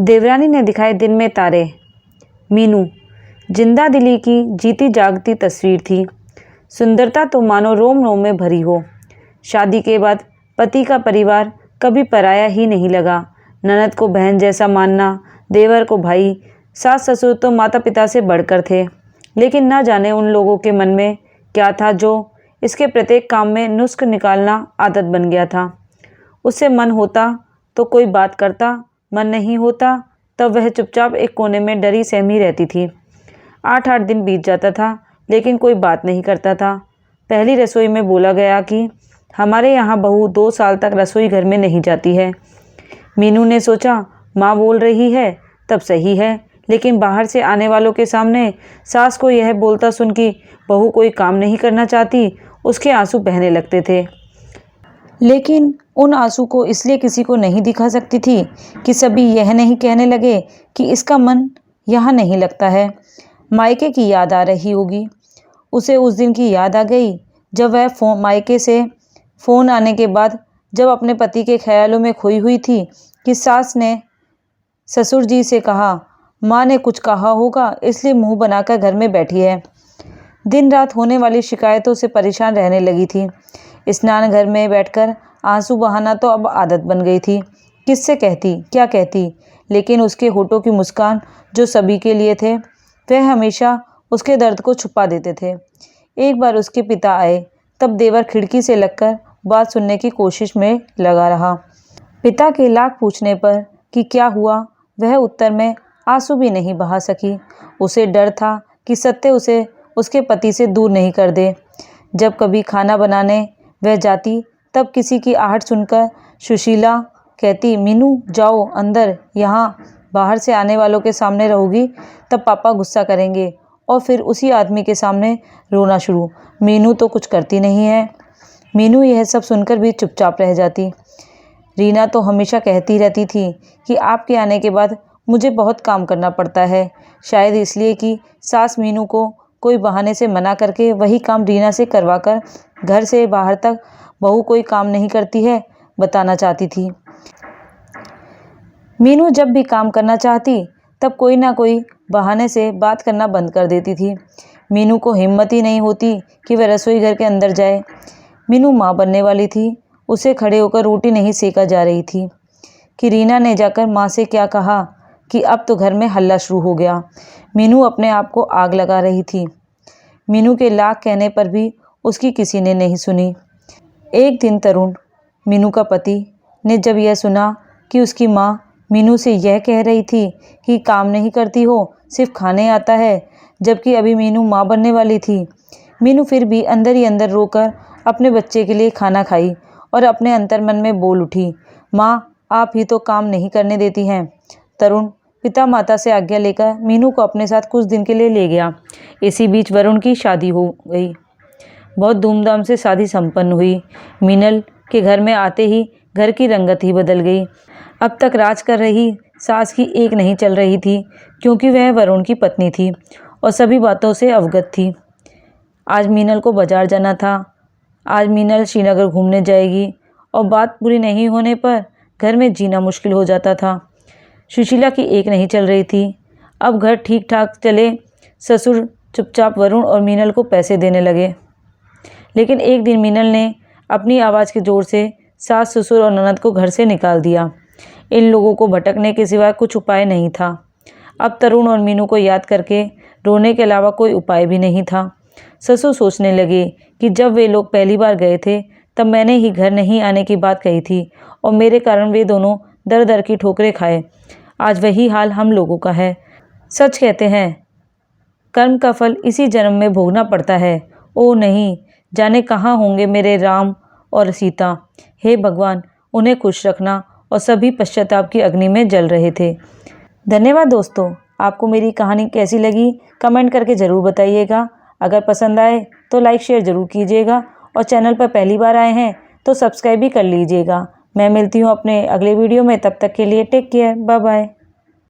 देवरानी ने दिखाए दिन में तारे। मीनू जिंदा दिली की जीती जागती तस्वीर थी। सुंदरता तो मानो रोम रोम में भरी हो। शादी के बाद पति का परिवार कभी पराया ही नहीं लगा। ननद को बहन जैसा मानना, देवर को भाई, सास ससुर तो माता पिता से बढ़कर थे। लेकिन ना जाने उन लोगों के मन में क्या था जो इसके प्रत्येक काम में नुस्ख निकालना आदत बन गया था। उससे मन होता तो कोई बात करता, मन नहीं होता तब वह चुपचाप एक कोने में डरी सहमी रहती थी। 8-8 दिन बीत जाता था लेकिन कोई बात नहीं करता था। पहली रसोई में बोला गया कि हमारे यहाँ बहू 2 साल तक रसोई घर में नहीं जाती है। मीनू ने सोचा माँ बोल रही है तब सही है, लेकिन बाहर से आने वालों के सामने सास को यह बोलता सुन कि बहू कोई काम नहीं करना चाहती, उसके आंसू बहने लगते थे। लेकिन उन आंसू को इसलिए किसी को नहीं दिखा सकती थी कि सभी यह नहीं कहने लगे कि इसका मन यहाँ नहीं लगता है। मायके की याद आ रही होगी। उसे उस दिन की याद आ गई जब वह मायके से फ़ोन आने के बाद जब अपने पति के ख्यालों में खोई हुई थी कि सास ने ससुर जी से कहा, माँ ने कुछ कहा होगा इसलिए मुंह बनाकर घर में बैठी है। दिन रात होने वाली शिकायतों से परेशान रहने लगी थी। स्नान घर में बैठकर आंसू बहाना तो अब आदत बन गई थी। किससे कहती, क्या कहती, लेकिन उसके होठों की मुस्कान जो सभी के लिए थे वह हमेशा उसके दर्द को छुपा देते थे। एक बार उसके पिता आए तब देवर खिड़की से लगकर बात सुनने की कोशिश में लगा रहा। पिता के लाख पूछने पर कि क्या हुआ वह उत्तर में आंसू भी नहीं बहा सकी। उसे डर था कि सत्य उसे उसके पति से दूर नहीं कर दे। जब कभी खाना बनाने वह जाती तब किसी की आहट सुनकर सुशीला कहती, मीनू जाओ अंदर, यहाँ बाहर से आने वालों के सामने रहोगी तब पापा गुस्सा करेंगे। और फिर उसी आदमी के सामने रोना शुरू। मीनू तो कुछ करती नहीं है। मीनू यह सब सुनकर भी चुपचाप रह जाती। रीना तो हमेशा कहती रहती थी कि आपके आने के बाद मुझे बहुत काम करना पड़ता है, शायद इसलिए कि सास मीनू को कोई बहाने से मना करके वही काम रीना से करवाकर घर से बाहर तक बहू कोई काम नहीं करती है बताना चाहती थी। मीनू जब भी काम करना चाहती तब कोई ना कोई बहाने से बात करना बंद कर देती थी। मीनू को हिम्मत ही नहीं होती कि वह रसोई घर के अंदर जाए। मीनू माँ बनने वाली थी, उसे खड़े होकर रोटी नहीं सेका जा रही थी कि रीना ने जाकर माँ से क्या कहा कि अब तो घर में हल्ला शुरू हो गया। मीनू अपने आप को आग लगा रही थी। मीनू के लाख कहने पर भी उसकी किसी ने नहीं सुनी। एक दिन तरुण, मीनू का पति, ने जब यह सुना कि उसकी माँ मीनू से यह कह रही थी कि काम नहीं करती हो, सिर्फ खाने आता है, जबकि अभी मीनू माँ बनने वाली थी, मीनू फिर भी अंदर ही अंदर रोकर अपने बच्चे के लिए खाना खाई और अपने अंतर्मन में बोल उठी, माँ आप ही तो काम नहीं करने देती हैं। तरुण पिता माता से आज्ञा लेकर मीनू को अपने साथ कुछ दिन के लिए ले गया। इसी बीच वरुण की शादी हो गई। बहुत धूमधाम से शादी संपन्न हुई। मीनल के घर में आते ही घर की रंगत ही बदल गई। अब तक राज कर रही सास की एक नहीं चल रही थी, क्योंकि वह वरुण की पत्नी थी और सभी बातों से अवगत थी। आज मीनल को बाजार जाना था। आज मीनल श्रीनगर घूमने जाएगी और बात पूरी नहीं होने पर घर में जीना मुश्किल हो जाता था। सुशीला की एक नहीं चल रही थी। अब घर ठीक ठाक चले। ससुर चुपचाप वरुण और मीनल को पैसे देने लगे। लेकिन एक दिन मीनल ने अपनी आवाज़ के जोर से सास ससुर और ननद को घर से निकाल दिया। इन लोगों को भटकने के सिवाय कुछ उपाय नहीं था। अब तरुण और मीनू को याद करके रोने के अलावा कोई उपाय भी नहीं था। ससुर सोचने लगे कि जब वे लोग पहली बार गए थे तब मैंने ही घर नहीं आने की बात कही थी और मेरे कारण वे दोनों दर दर की ठोकरें खाए। आज वही हाल हम लोगों का है। सच कहते हैं कर्म का फल इसी जन्म में भोगना पड़ता है। ओ नहीं, जाने कहाँ होंगे मेरे राम और सीता। हे भगवान, उन्हें खुश रखना। और सभी पश्चाताप की अग्नि में जल रहे थे। धन्यवाद दोस्तों। आपको मेरी कहानी कैसी लगी कमेंट करके ज़रूर बताइएगा। अगर पसंद आए तो लाइक शेयर ज़रूर कीजिएगा और चैनल पर पहली बार आए हैं तो सब्सक्राइब भी कर लीजिएगा। मैं मिलती हूँ अपने अगले वीडियो में। तब तक के लिए टेक केयर, बाय बाय।